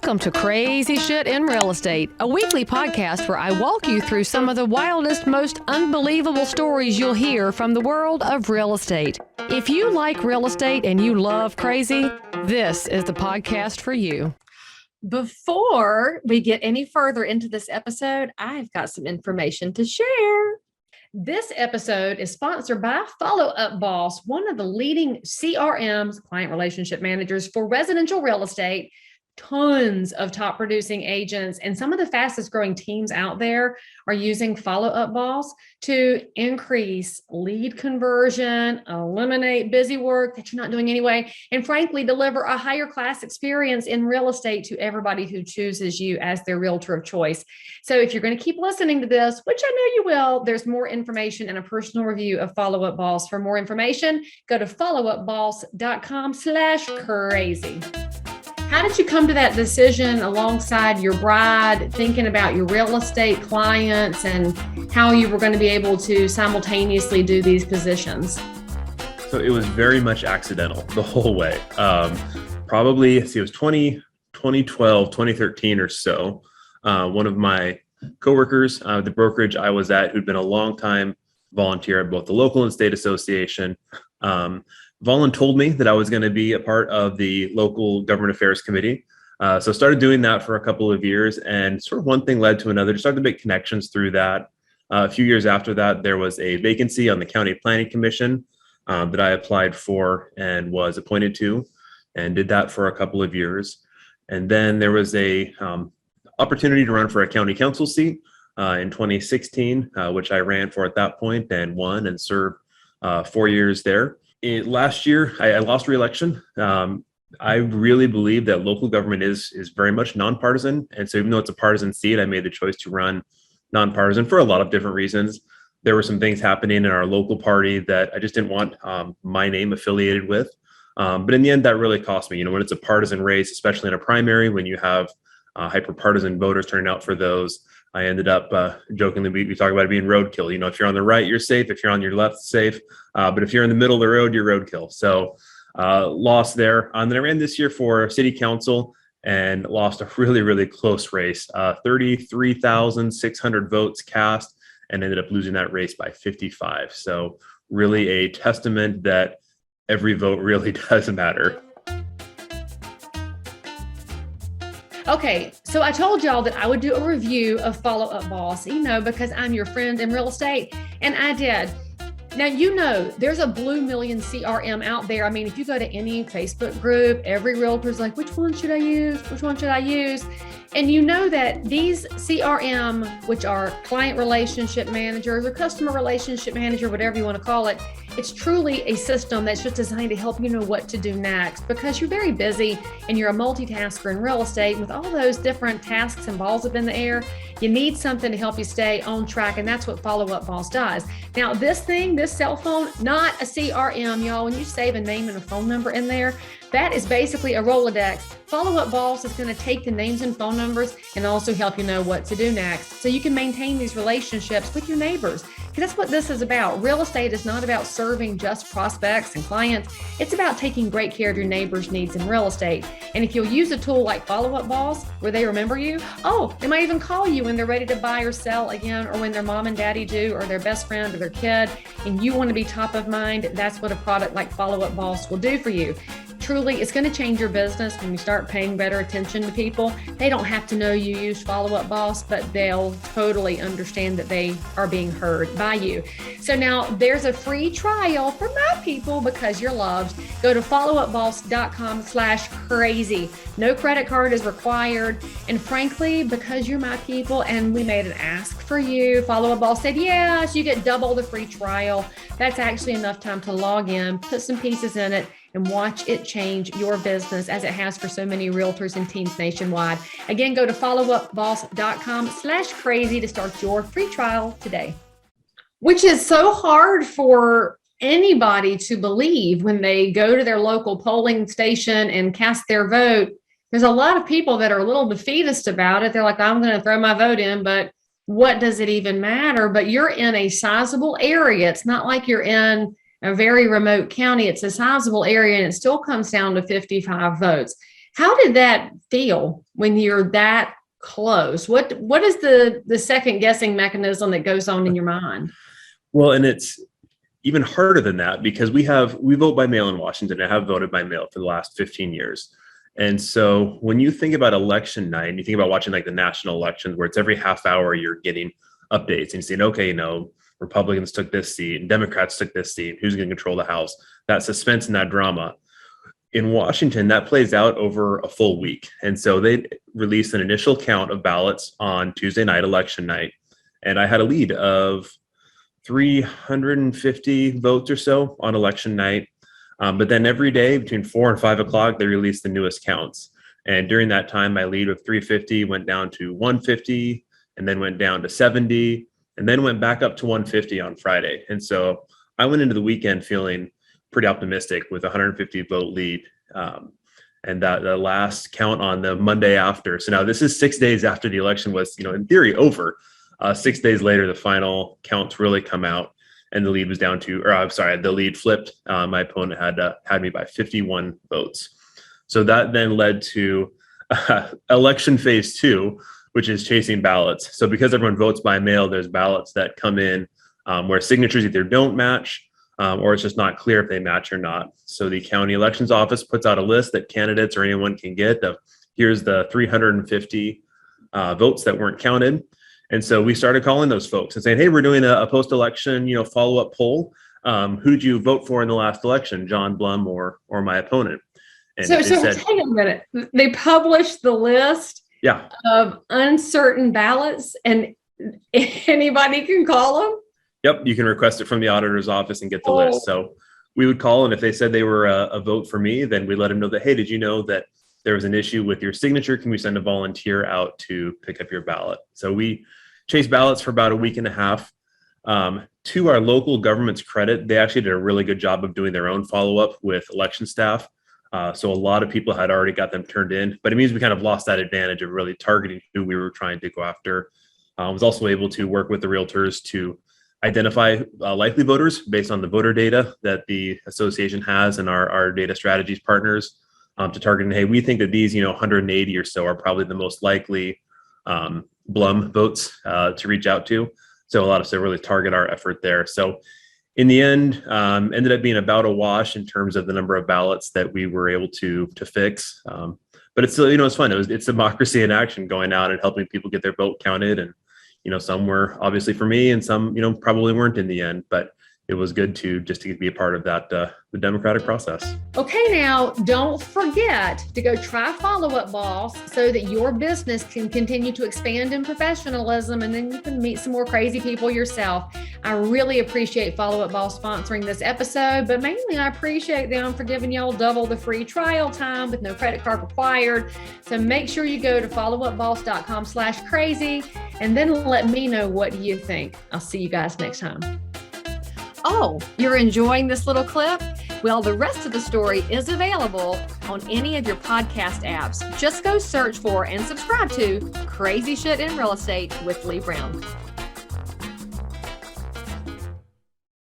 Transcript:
Welcome to Crazy Shit in Real Estate, a weekly podcast where I walk you through some of the wildest, most unbelievable stories you'll hear from the world of real estate. If you like real estate and you love crazy, this is the podcast for you. Before we get any further into this episode, I've got some information to share. This episode is sponsored by Follow Up Boss, one of the leading CRMs, client relationship managers for residential real estate. Tons of top producing agents and some of the fastest growing teams out there are using Follow Up Boss to increase lead conversion, eliminate busy work that you're not doing anyway, and frankly, deliver a higher class experience in real estate to everybody who chooses you as their realtor of choice. So if you're going to keep listening to this, which I know you will, there's more information and a personal review of Follow Up Boss. For more information, go to followupboss.com/crazy. How did you come to that decision alongside your bride, thinking about your real estate clients and how you were going to be able to simultaneously do these positions? So it was very much accidental the whole way. Probably, it was 2012, 2013 or so. One of my coworkers, the brokerage I was at, who'd been a long time volunteer at both the local and state association, Volun told me that I was going to be a part of the local government affairs committee. So I started doing that for a couple of years, and sort of one thing led to another. Started to make connections through that. A few years after that, there was a vacancy on the county planning commission that I applied for and was appointed to, and did that for a couple of years. And then there was a opportunity to run for a county council seat in 2016, which I ran for at that point and won and served 4 years there. Last year, I lost re-election. I really believe that local government is very much nonpartisan. And so even though it's a partisan seat, I made the choice to run nonpartisan for a lot of different reasons. There were some things happening in our local party that I just didn't want my name affiliated with. But in the end, that really cost me. You know, when it's a partisan race, especially in a primary, when you have hyper-partisan voters turning out for those, I ended up jokingly, we talk about it being roadkill. You know, if you're on the right, you're safe. If you're on your left, safe. But if you're in the middle of the road, you're roadkill. So lost there. And then I ran this year for city council and lost a really, really close race. 33,600 votes cast, and ended up losing that race by 55. So really a testament that every vote really does matter. Okay, so I told y'all that I would do a review of Follow Up Boss, you know, because I'm your friend in real estate, and I did. Now, you know, there's a blue million CRM out there. I mean, if you go to any Facebook group, every realtor's like, which one should I use? Which one should I use? And you know that these CRM, which are client relationship managers or customer relationship manager, whatever you want to call it, it's truly a system that's just designed to help you know what to do next, because you're very busy and you're a multitasker in real estate with all those different tasks and balls up in the air. You need something to help you stay on track, and that's what Follow Up Boss does. Now, this cell phone, not a CRM, y'all. When you save a name and a phone number in there, that is basically a Rolodex. Follow Up Boss is going to take the names and phone numbers and also help you know what to do next, so you can maintain these relationships with your neighbors. Because that's what this is about. Real estate is not about serving just prospects and clients. It's about taking great care of your neighbors' needs in real estate. And if you'll use a tool like Follow Up Boss, where they remember you, they might even call you when they're ready to buy or sell again, or when their mom and daddy do, or their best friend or their kid, and you want to be top of mind, that's what a product like Follow Up Boss will do for you. Truly, it's going to change your business when you start paying better attention to people. They don't have to know you used Follow Up Boss, but they'll totally understand that they are being heard by you. So now there's a free trial for my people because you're loved. Go to followupboss.com/crazy. No credit card is required. And frankly, because you're my people and we made an ask for you, Follow Up Boss said, yes, you get double the free trial. That's actually enough time to log in, put some pieces in it, and watch it change your business as it has for so many realtors and teams nationwide. Again, go to followupboss.com/crazy to start your free trial today. Which is so hard for anybody to believe when they go to their local polling station and cast their vote. There's a lot of people that are a little defeatist about it. They're like, I'm going to throw my vote in, but what does it even matter? But you're in a sizable area. It's not like you're in a very remote county. It's a sizable area, and it still comes down to 55 votes. How did that feel when you're that close? What is the second guessing mechanism that goes on in your mind? Well, and it's even harder than that because we vote by mail in Washington. I have voted by mail for the last 15 years. And so when you think about election night and you think about watching like the national elections where it's every half hour you're getting updates and you're saying, okay, Republicans took this seat and Democrats took this seat, who's going to control the House, that suspense and that drama. In Washington, that plays out over a full week. And so they released an initial count of ballots on Tuesday night, election night. And I had a lead of 350 votes or so on election night. But then every day between 4 and 5 o'clock, they released the newest counts. And during that time, my lead of 350 went down to 150 and then went down to 70 and then went back up to 150 on Friday. And so I went into the weekend feeling pretty optimistic with a 150 vote lead. And that the last count on the Monday after. So now this is 6 days after the election was, in theory over. 6 days later, the final counts really come out. And the lead was down to, the lead flipped. My opponent had me by 51 votes. So that then led to election phase 2, which is chasing ballots. So because everyone votes by mail, there's ballots that come in where signatures either don't match or it's just not clear if they match or not. So the county elections office puts out a list that candidates or anyone can get of here's the 350 votes that weren't counted. And so we started calling those folks and saying, hey, we're doing a post-election, follow-up poll. Who'd you vote for in the last election, John Blom or my opponent? And so hang on a minute. They published the list of uncertain ballots and anybody can call them? Yep, you can request it from the auditor's office and get the list. So we would call, and if they said they were a vote for me, then we let them know that, hey, did you know that there was an issue with your signature? Can we send a volunteer out to pick up your ballot? So we chased ballots for about a week and a half. To our local government's credit, they actually did a really good job of doing their own follow-up with election staff. So a lot of people had already got them turned in, but it means we kind of lost that advantage of really targeting who we were trying to go after. I was also able to work with the Realtors to identify likely voters based on the voter data that the association has and our data strategies partners. To target, hey, we think that these, 180 or so are probably the most likely Blum votes to reach out to. So a lot of us really target our effort there. So in the end, ended up being about a wash in terms of the number of ballots that we were able to fix. But it's still, it's fun. It's democracy in action, going out and helping people get their vote counted. And, some were obviously for me and some, probably weren't in the end, but it was good to be a part of that, the democratic process. Okay, now don't forget to go try Follow Up Boss so that your business can continue to expand in professionalism and then you can meet some more crazy people yourself. I really appreciate Follow Up Boss sponsoring this episode, but mainly I appreciate them for giving y'all double the free trial time with no credit card required. So make sure you go to followupboss.com/crazy and then let me know what you think. I'll see you guys next time. Oh, you're enjoying this little clip? Well, the rest of the story is available on any of your podcast apps. Just go search for and subscribe to Crazy Shit in Real Estate with Leigh Brown.